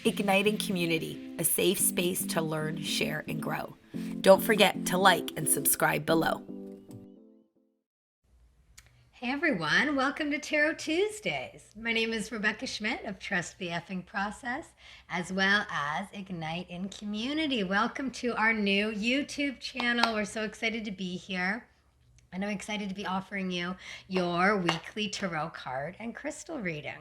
Igniting Community, a safe space to learn, share, and grow. Don't forget to like and subscribe below. Hey everyone, welcome to Tarot Tuesdays. My name is Rebecca Schmidt of Trust the Effing Process, as well as Ignite in Community. Welcome to our new YouTube channel. We're so excited to be here. And I'm excited to be offering you your weekly tarot card and crystal reading.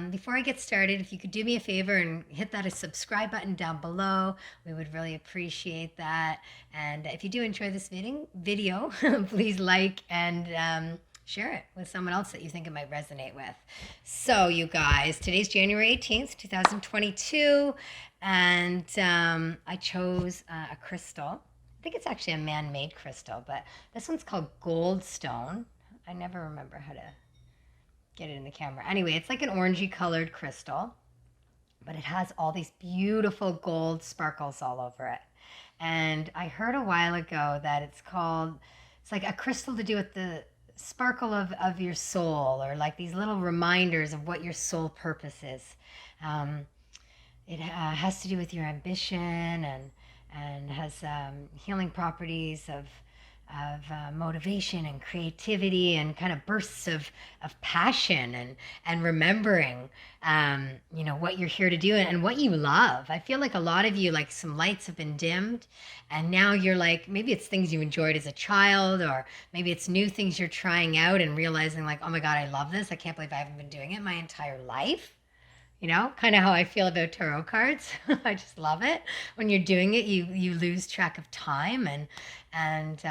Before I get started, if you could do me a favor and hit that subscribe button down below, we would really appreciate that. And if you do enjoy this video, please like and share it with someone else that you think it might resonate with. So you guys, today's January 18th, 2022, and I chose a crystal. I think it's actually a man-made crystal, but this one's called Goldstone. I never remember how to get it in the camera. Anyway, it's like an orangey colored crystal, but it has all these beautiful gold sparkles all over it. And I heard a while ago that it's like a crystal to do with the sparkle of your soul, or like these little reminders of what your soul purpose is. It has to do with your ambition and has healing properties of motivation and creativity and kind of bursts of passion and remembering, what you're here to do and what you love. I feel like a lot of you, like some lights have been dimmed and now you're like, maybe it's things you enjoyed as a child, or maybe it's new things you're trying out and realizing like, oh my God, I love this. I can't believe I haven't been doing it my entire life. Kind of how I feel about tarot cards. I just love it. When you're doing it, you lose track of time and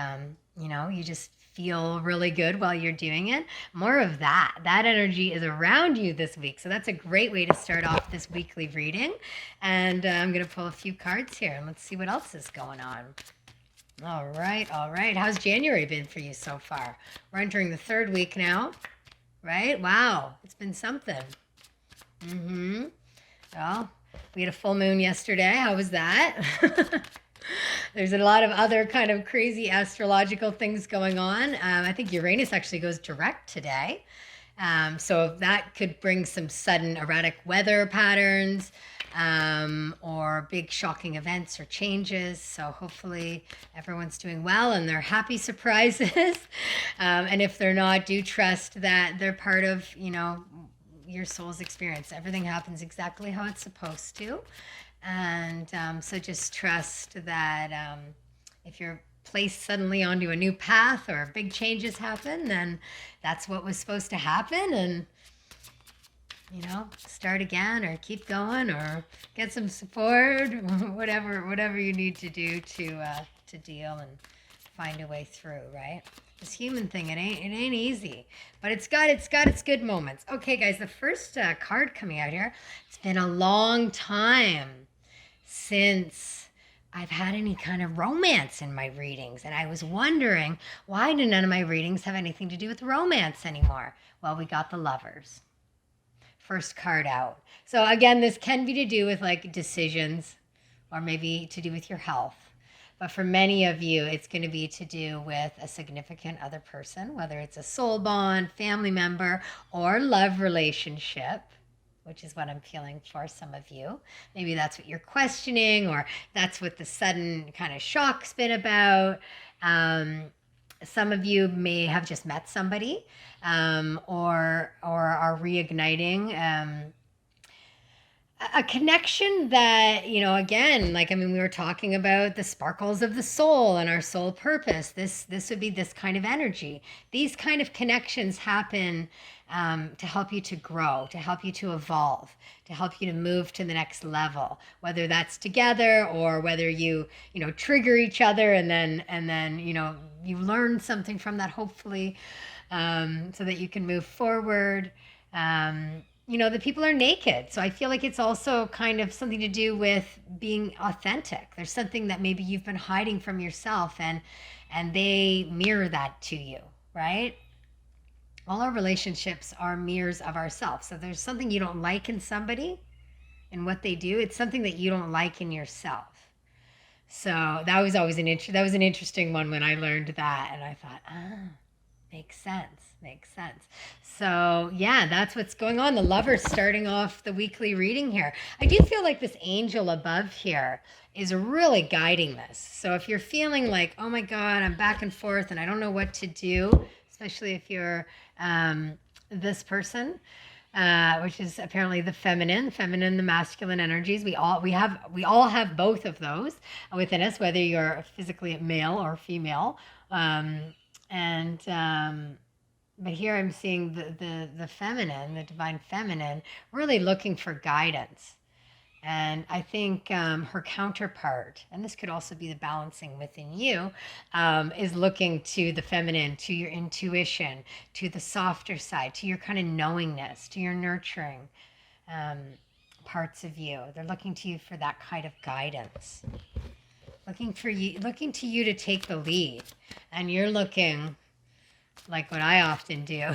you just feel really good while you're doing it. More of that. That energy is around you this week. So that's a great way to start off this weekly reading. And I'm going to pull a few cards here and let's see what else is going on. All right. How's January been for you so far? We're entering the third week now, right? Wow. It's been something. Well, we had a full moon yesterday. How was that? There's a lot of other kind of crazy astrological things going on. I think Uranus actually goes direct today. So that could bring some sudden erratic weather patterns, or big shocking events or changes. So hopefully everyone's doing well and they're happy surprises. And if they're not, do trust that they're part of, your soul's experience. Everything happens exactly how it's supposed to. And so just trust that if you're placed suddenly onto a new path or big changes happen, then that's what was supposed to happen. And, start again or keep going or get some support, whatever you need to do to deal and find a way through, right? This human thing, it ain't easy, but it's got its good moments. Okay, guys, the first card coming out here. It's been a long time since I've had any kind of romance in my readings, and I was wondering, why do none of my readings have anything to do with romance anymore? Well, we got the Lovers. First card out. So again, this can be to do with like decisions, or maybe to do with your health. But for many of you, it's going to be to do with a significant other person, whether it's a soul bond, family member, or love relationship, which is what I'm feeling for some of you. Maybe that's what you're questioning, or that's what the sudden kind of shock's been about. Some of you may have just met somebody, or are reigniting a connection that, again, we were talking about the sparkles of the soul and our soul purpose. This would be this kind of energy. These kind of connections happen to help you to grow, to help you to evolve, to help you to move to the next level, whether that's together or whether you trigger each other and then you learn something from that, hopefully, so that you can move forward. The people are naked. So I feel like it's also kind of something to do with being authentic. There's something that maybe you've been hiding from yourself and they mirror that to you, right? All our relationships are mirrors of ourselves. So there's something you don't like in somebody and what they do. It's something that you don't like in yourself. So that was always an interesting one when I learned that. And I thought, Makes sense. Makes sense. So, yeah, that's what's going on. The Lovers starting off the weekly reading here. I do feel like this angel above here is really guiding this. So, if you're feeling like, oh my God, I'm back and forth and I don't know what to do, especially if you're this person, which is apparently the feminine, the masculine energies. We all have both of those within us, whether you're physically male or female. But here I'm seeing the feminine, the divine feminine, really looking for guidance. And I think her counterpart, and this could also be the balancing within you, is looking to the feminine, to your intuition, to the softer side, to your kind of knowingness, to your nurturing parts of you. They're looking to you for that kind of guidance. Looking to you to take the lead. And you're looking, like what I often do,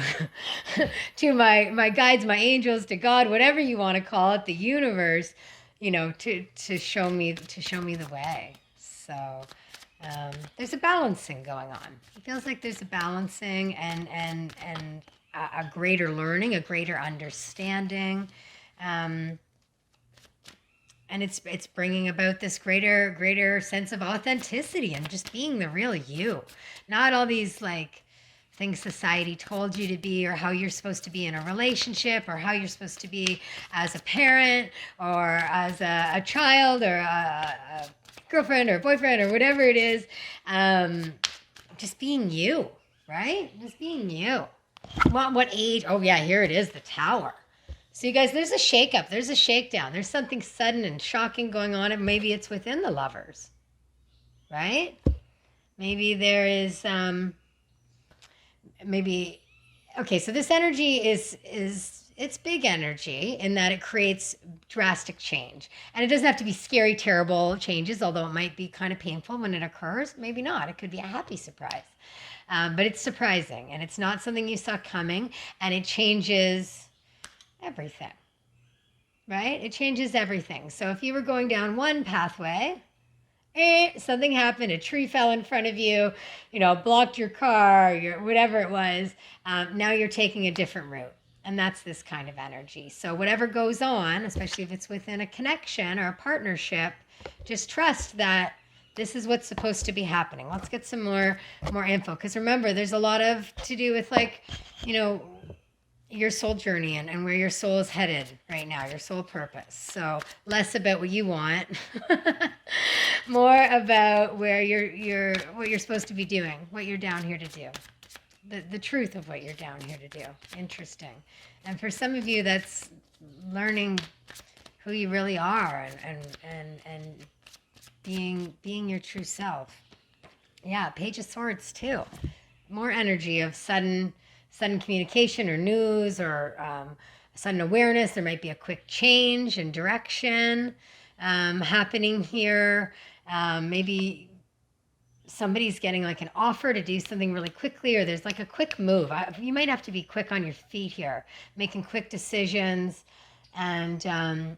to my guides, my angels, to God, whatever you want to call it, the universe, to show me the way. So there's a balancing going on. It feels like there's a balancing and a greater learning, a greater understanding. And it's bringing about this greater sense of authenticity and just being the real you. Not all these like things society told you to be, or how you're supposed to be in a relationship, or how you're supposed to be as a parent, or as a child, or a girlfriend, or boyfriend, or whatever it is. Just being you, right? Just being you. What age? Oh yeah, here it is, the Tower. So you guys, there's a shakeup, there's a shakedown, there's something sudden and shocking going on, and maybe it's within the Lovers, right? Maybe there is, okay, so this energy it's big energy in that it creates drastic change. And it doesn't have to be scary, terrible changes, although it might be kind of painful when it occurs. Maybe not. It could be a happy surprise. But it's surprising, and it's not something you saw coming, and it changes everything, right? It changes everything. So if you were going down one pathway, something happened, a tree fell in front of you, blocked your car, whatever it was, now you're taking a different route. And that's this kind of energy. So whatever goes on, especially if it's within a connection or a partnership, just trust that this is what's supposed to be happening. Let's get some more info. Because remember, there's a lot to do with your soul journey and where your soul is headed right now, your soul purpose. So less about what you want, more about where what you're supposed to be doing, what you're down here to do, the truth of what you're down here to do. Interesting. And for some of you, that's learning who you really are and being your true self. Yeah, Page of Swords too. More energy of sudden communication or news or sudden awareness. There might be a quick change in direction happening here. Maybe somebody's getting like an offer to do something really quickly, or there's like a quick move. You might have to be quick on your feet here, making quick decisions and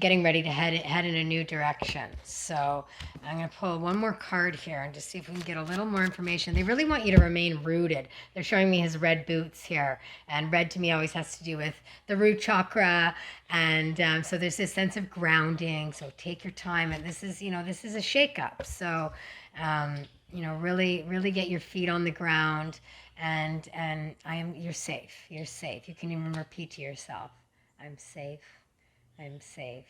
getting ready to head in a new direction. So I'm going to pull one more card here and just see if we can get a little more information. They really want you to remain rooted. They're showing me his red boots here, and red to me always has to do with the root chakra, and so there's this sense of grounding. So take your time, and this is a shakeup. So really get your feet on the ground, and you're safe. You're safe. You can even repeat to yourself, I'm safe. I'm safe.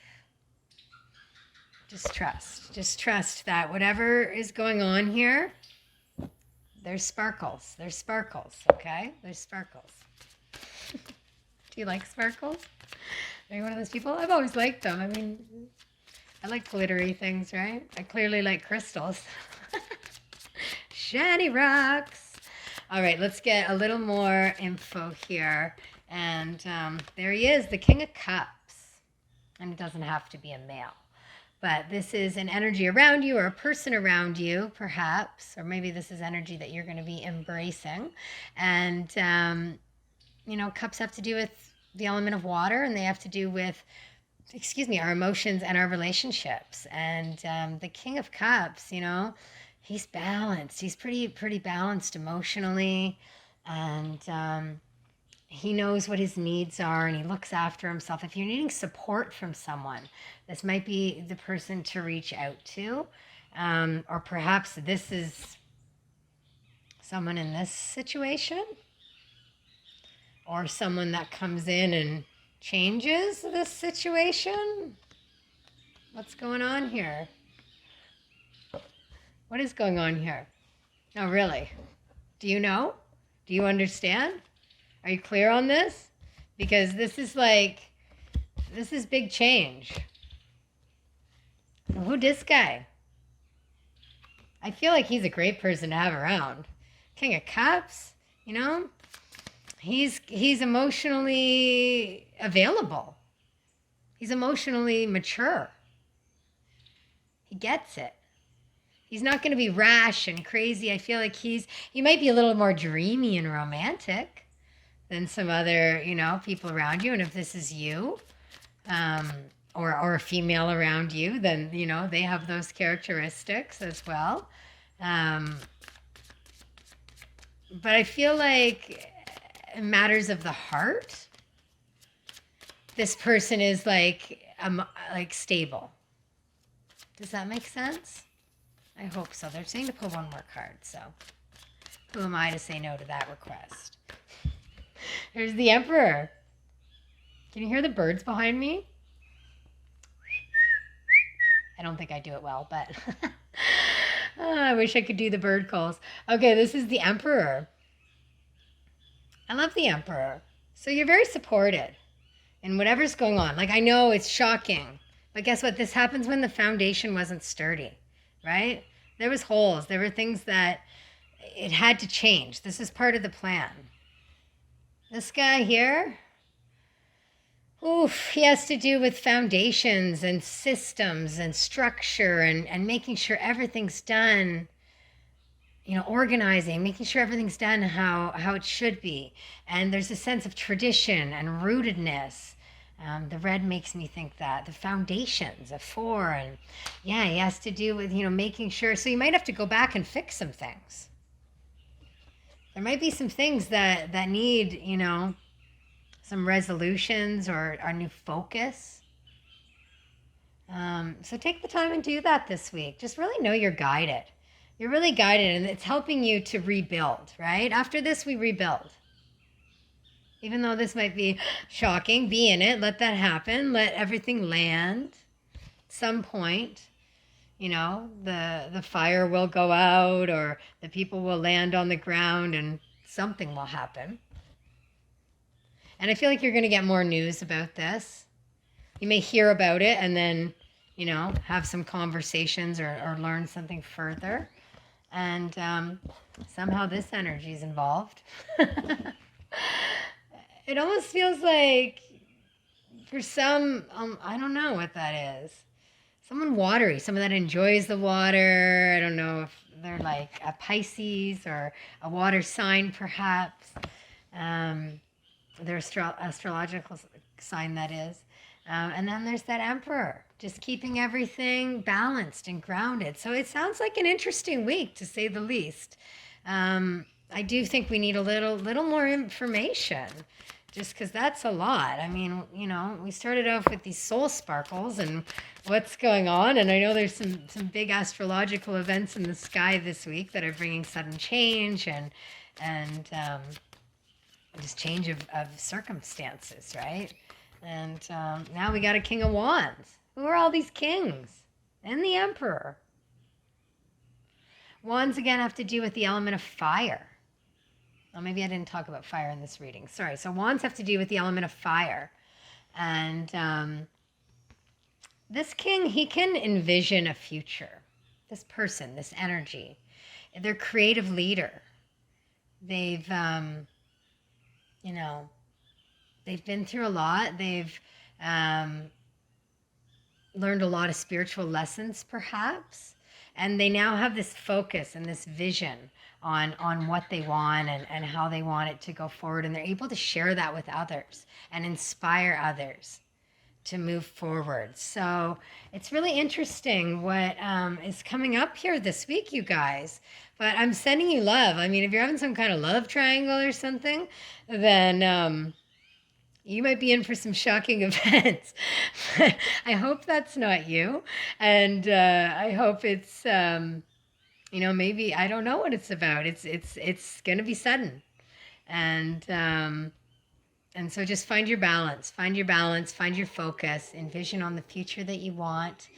Just trust that whatever is going on here, there's sparkles, okay? There's sparkles. Do you like sparkles? Are you one of those people? I've always liked them. I mean, I like glittery things, right? I clearly like crystals. Shiny rocks. All right, let's get a little more info here. And there he is, the King of Cups. And it doesn't have to be a male. But this is an energy around you, or a person around you, perhaps. Or maybe this is energy that you're going to be embracing. And, cups have to do with the element of water, and they have to do with, our emotions and our relationships. And the King of Cups, he's balanced. He's pretty balanced emotionally. And he knows what his needs are and he looks after himself. If you're needing support from someone, this might be the person to reach out to. Or perhaps this is someone in this situation, or someone that comes in and changes this situation. What's going on here? What is going on here? Oh, really? Do you know? Do you understand? Are you clear on this? Because this is big change. Who this guy? I feel like he's a great person to have around. King of Cups, you know? He's emotionally available. He's emotionally mature. He gets it. He's not going to be rash and crazy. I feel like he might be a little more dreamy and romantic than some other, people around you. And if this is you, or a female around you, then, they have those characteristics as well. But I feel like in matters of the heart, this person is like stable. Does that make sense? I hope so. They're saying to pull one more card, so who am I to say no to that request? There's the Emperor. Can you hear the birds behind me? I don't think I do it well, but I wish I could do the bird calls. Okay, this is the Emperor. I love the Emperor. So you're very supported in whatever's going on. Like, I know it's shocking, but guess what? This happens when the foundation wasn't sturdy, right? There was holes. There were things that it had to change. This is part of the plan. This guy here, he has to do with foundations and systems and structure and making sure everything's done, organizing, making sure everything's done how it should be. And there's a sense of tradition and rootedness. The red makes me think that. The foundations, a 4, and he has to do with, making sure. So you might have to go back and fix some things. There might be some things that need, some resolutions or a new focus. So take the time and do that this week. Just really know you're guided. You're really guided, and it's helping you to rebuild, right? After this, we rebuild. Even though this might be shocking, be in it. Let that happen. Let everything land. At some point, the fire will go out, or the people will land on the ground, and something will happen. And I feel like you're going to get more news about this. You may hear about it and then, have some conversations or learn something further. And somehow this energy is involved. It almost feels like, for some, I don't know what that is. Someone watery, someone that enjoys the water. I don't know if they're like a Pisces or a water sign, perhaps. Their astrological sign, that is. And then there's that Emperor, just keeping everything balanced and grounded. So it sounds like an interesting week, to say the least. I do think we need a little more information, just because that's a lot. I mean, we started off with these soul sparkles and what's going on. And I know there's some big astrological events in the sky this week that are bringing sudden change and just change of circumstances, right? And now we got a King of Wands. Who are all these kings? And the Emperor. Wands, again, have to do with the element of fire. Well, maybe I didn't talk about fire in this reading. Sorry. So wands have to do with the element of fire. And this king, he can envision a future. This person, this energy. They're a creative leader. They've, they've been through a lot. They've learned a lot of spiritual lessons, perhaps. And they now have this focus and this vision on what they want and how they want it to go forward. And they're able to share that with others and inspire others to move forward. So it's really interesting what is coming up here this week, you guys. But I'm sending you love. I mean, if you're having some kind of love triangle or something, then you might be in for some shocking events. I hope that's not you. And I hope it's, maybe, I don't know what it's about. It's going to be sudden. And so just find your balance, find your focus, envision on the future that you want,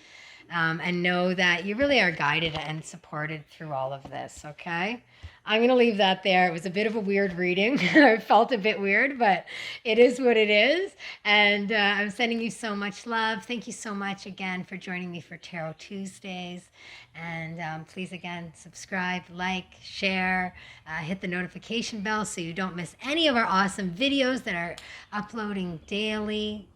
and know that you really are guided and supported through all of this, okay? I'm going to leave that there. It was a bit of a weird reading. It felt a bit weird, but it is what it is. And I'm sending you so much love. Thank you so much again for joining me for Tarot Tuesdays. And please, again, subscribe, like, share, hit the notification bell so you don't miss any of our awesome videos that are uploading daily.